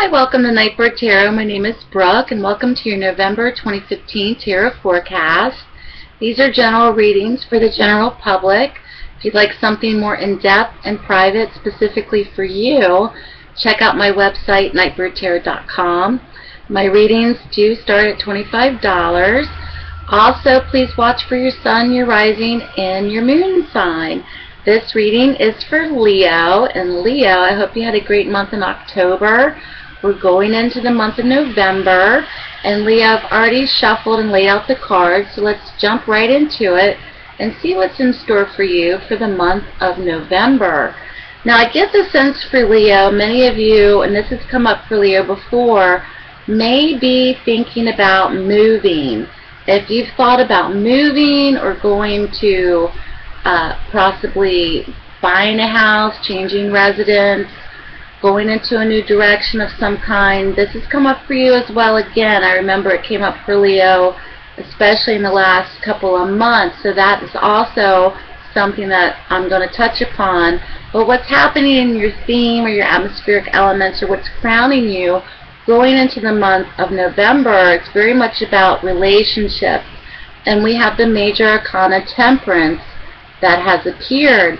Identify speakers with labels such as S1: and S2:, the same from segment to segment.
S1: Hi, welcome to Nightbird Tarot. My name is Brooke, and welcome to your November 2015 Tarot Forecast. These are general readings for the general public. If you'd like something more in-depth and private specifically for you, check out my website, nightbirdtarot.com. My readings do start at $25. Also, please watch for your sun, your rising, and your moon sign. This reading is for Leo, and Leo, I hope you had a great month in October. We're going into the month of November, and Leo, I've already shuffled and laid out the cards, so let's jump right into it and see what's in store for you for the month of November. Now, I get the sense for Leo, many of you, and this has come up for Leo before, may be thinking about moving. If you've thought about moving or going to possibly buying a house, changing residence, going into a new direction of some kind, this has come up for you as well. Again, I remember it came up for Leo, especially in the last couple of months, so that is also something that I'm going to touch upon. But what's happening in your theme or your atmospheric elements, or what's crowning you going into the month of November, it's very much about relationships. And we have the major arcana Temperance that has appeared.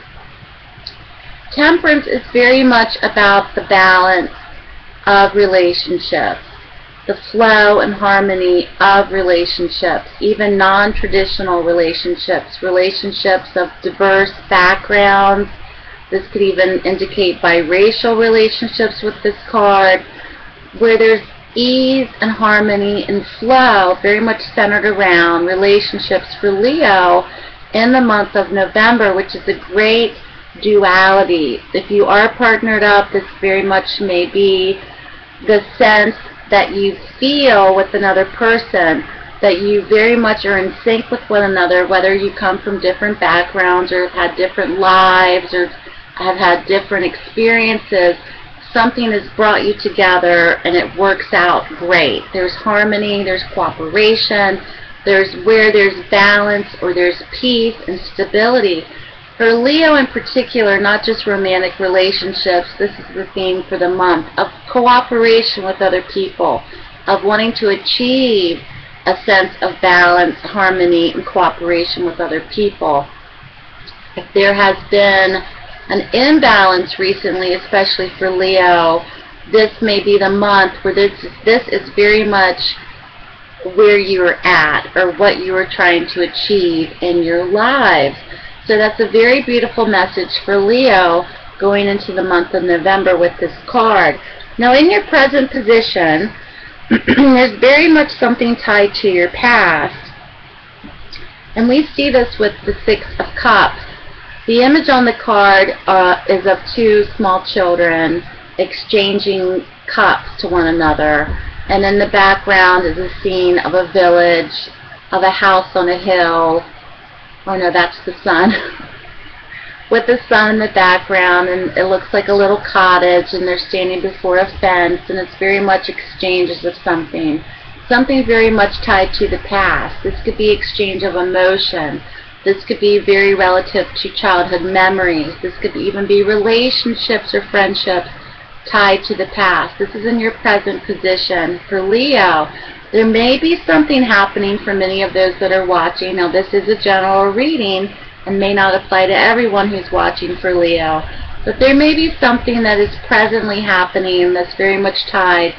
S1: Temperance is very much about the balance of relationships, the flow and harmony of relationships, even non-traditional relationships, relationships of diverse backgrounds. This could even indicate biracial relationships with this card, where there's ease and harmony and flow, very much centered around relationships for Leo in the month of November, which is a great duality. If you are partnered up, this very much may be the sense that you feel with another person, that you very much are in sync with one another, whether you come from different backgrounds or have had different lives or have had different experiences. Something has brought you together and it works out great. There's harmony, there's cooperation, there's where there's balance or there's peace and stability. For Leo in particular, not just romantic relationships, this is the theme for the month, of cooperation with other people, of wanting to achieve a sense of balance, harmony, and cooperation with other people. If there has been an imbalance recently, especially for Leo, this may be the month where this is very much where you're at or what you are trying to achieve in your lives. So that's a very beautiful message for Leo going into the month of November with this card. Now, in your present position, there's very much something tied to your past. And we see this with the Six of Cups. The image on the card is of two small children exchanging cups to one another. And in the background is a scene of a village, of a house on a hill. Oh no, that's the sun. With the sun in the background, and it looks like a little cottage, and they're standing before a fence, and it's very much exchanges of something. Something very much tied to the past. This could be exchange of emotion. This could be very relative to childhood memories. This could even be relationships or friendships tied to the past. This is in your present position. For Leo, there may be something happening for many of those that are watching. Now, this is a general reading and may not apply to everyone who's watching for Leo. But there may be something that is presently happening that's very much tied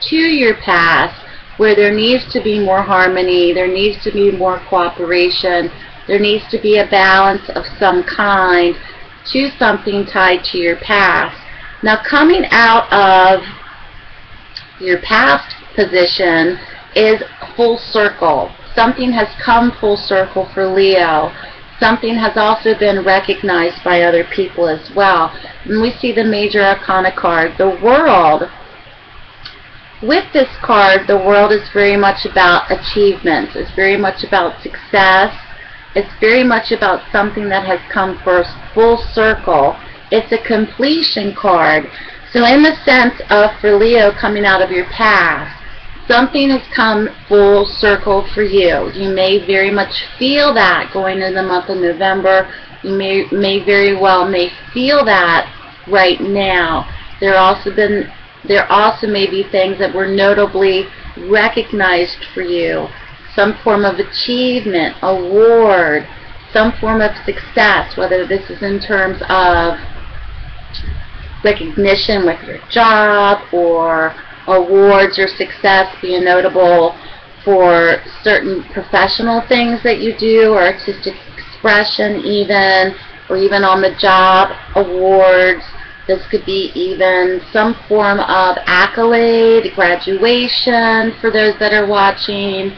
S1: to your past, where there needs to be more harmony, there needs to be more cooperation, there needs to be a balance of some kind to something tied to your past. Now, coming out of your past position is full circle. Something has come full circle for Leo. Something has also been recognized by other people as well. And we see the major arcana card, the World. With this card, the World is very much about achievements. It's very much about success. It's very much about something that has come first full circle. It's a completion card. So in the sense of, for Leo, coming out of your past, something has come full circle for you. You may very much feel that going into the month of November. You may very well feel that right now. There also been There also may be things that were notably recognized for you, some form of achievement, award, some form of success, whether this is in terms of recognition with your job or awards or success being notable for certain professional things that you do or artistic expression even, or even on the job awards. This could be even some form of accolade, graduation for those that are watching,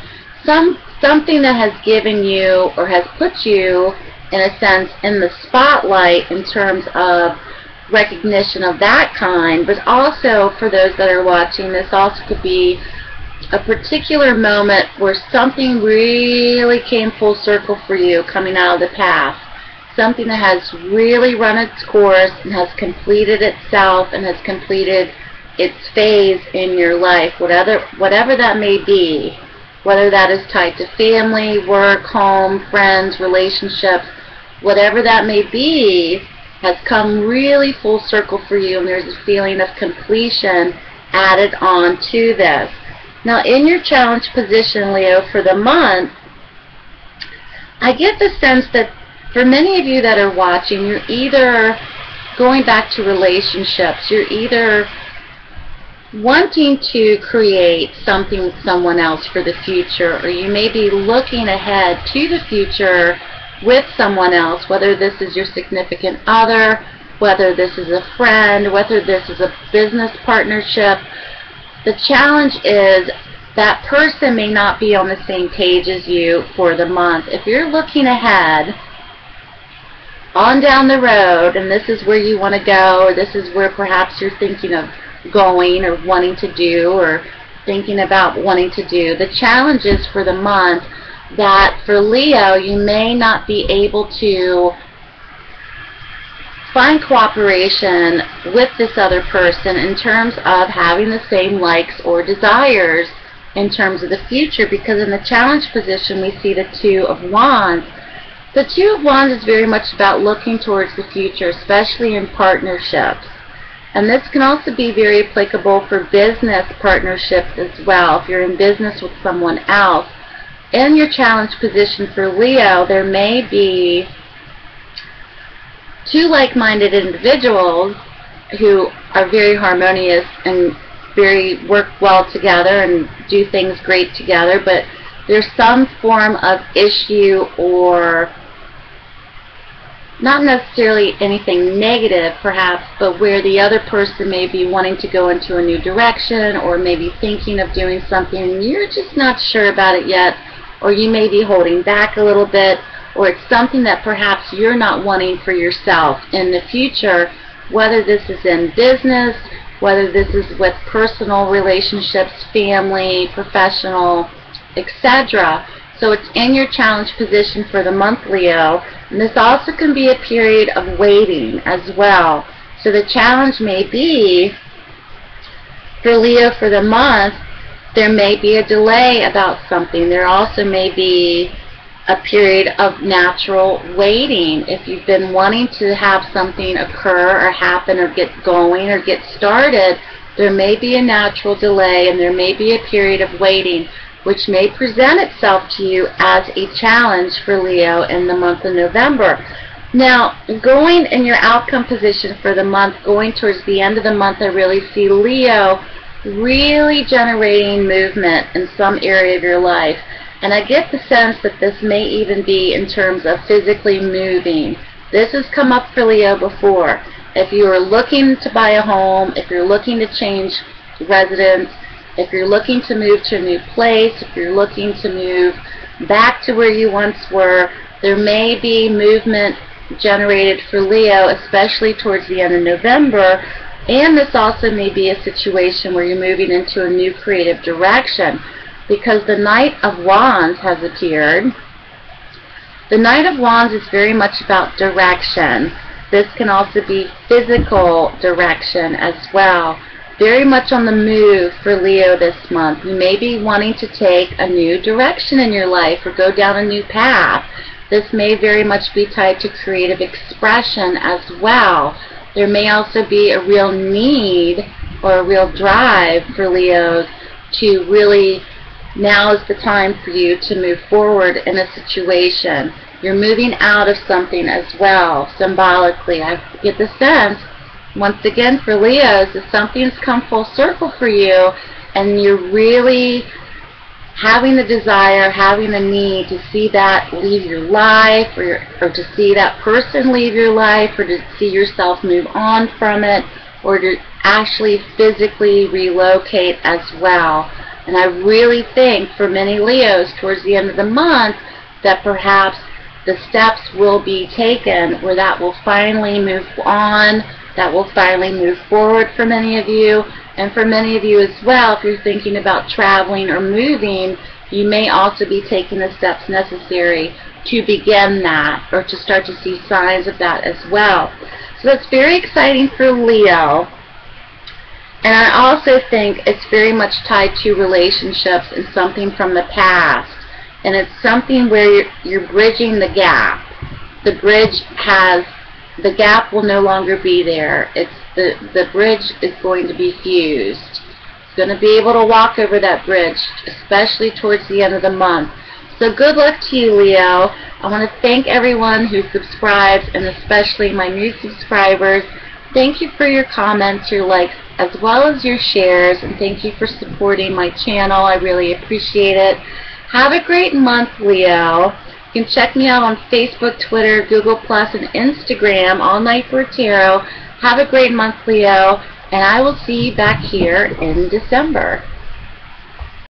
S1: something that has given you or has put you in a sense in the spotlight in terms of recognition of that kind. But also for those that are watching, this also could be a particular moment where something really came full circle for you coming out of the past. Something that has really run its course and has completed itself and has completed its phase in your life, whatever that may be, whether that is tied to family, work, home, friends, relationships, whatever that may be, has come really full circle for you, and there's a feeling of completion added on to this. Now, in your challenge position, Leo, for the month, I get the sense that for many of you that are watching, you're either going back to relationships, you're either wanting to create something with someone else for the future, or you may be looking ahead to the future with someone else, whether this is your significant other, whether this is a friend, whether this is a business partnership. The challenge is that person may not be on the same page as you for the month. If you're looking ahead on down the road, and this is where you want to go, or this is where perhaps you're thinking of going or wanting to do or thinking about wanting to do, the challenge is for the month that for Leo, you may not be able to find cooperation with this other person in terms of having the same likes or desires in terms of the future, because in the challenge position we see the Two of Wands. The Two of Wands is very much about looking towards the future, especially in partnerships. And this can also be very applicable for business partnerships as well. If you're in business with someone else, in your challenge position for Leo, there may be two like-minded individuals who are very harmonious and work well together and do things great together, but there's some form of issue, or not necessarily anything negative perhaps, but where the other person may be wanting to go into a new direction, or maybe thinking of doing something and you're just not sure about it yet, or you may be holding back a little bit, or it's something that perhaps you're not wanting for yourself in the future, whether this is in business, whether this is with personal relationships, family, professional, etc. So it's in your challenge position for the month, Leo. And this also can be a period of waiting as well. So the challenge may be, for Leo for the month, there may be a delay about something. There also may be a period of natural waiting. If you've been wanting to have something occur or happen or get going or get started, there may be a natural delay and there may be a period of waiting, which may present itself to you as a challenge for Leo in the month of November. Now, going in your outcome position for the month, going towards the end of the month, I really see Leo really generating movement in some area of your life. And I get the sense that this may even be in terms of physically moving. This has come up for Leo before. If you are looking to buy a home, if you're looking to change residence, if you're looking to move to a new place, if you're looking to move back to where you once were, there may be movement generated for Leo, especially towards the end of November. And this also may be a situation where you're moving into a new creative direction, because the Knight of Wands has appeared. The Knight of Wands is very much about direction. This can also be physical direction as well. Very much on the move for Leo this month. You may be wanting to take a new direction in your life or go down a new path. This may very much be tied to creative expression as well. There may also be a real need or a real drive for Leos to really, now is the time for you to move forward in a situation. You're moving out of something as well, symbolically. I get the sense, once again, for Leos, that something's come full circle for you, and you're really having the desire, having the need to see that leave your life, or to see that person leave your life, or to see yourself move on from it, or to actually physically relocate as well. And I really think for many Leos towards the end of the month that perhaps the steps will be taken where that will finally move on, that will finally move forward for many of you. And for many of you as well, if you're thinking about traveling or moving, you may also be taking the steps necessary to begin that, or to start to see signs of that as well. So that's very exciting for Leo. And I also think it's very much tied to relationships and something from the past. And it's something where you're bridging the gap. The gap will no longer be there. The bridge is going to be fused. It's going to be able to walk over that bridge, especially towards the end of the month. So good luck to you, Leo. I want to thank everyone who subscribes, and especially my new subscribers. Thank you for your comments, your likes, as well as your shares, and thank you for supporting my channel. I really appreciate it. Have a great month, Leo. You can check me out on Facebook, Twitter, Google+, and Instagram, All Night for Tarot. Have a great month, Leo, and I will see you back here in December.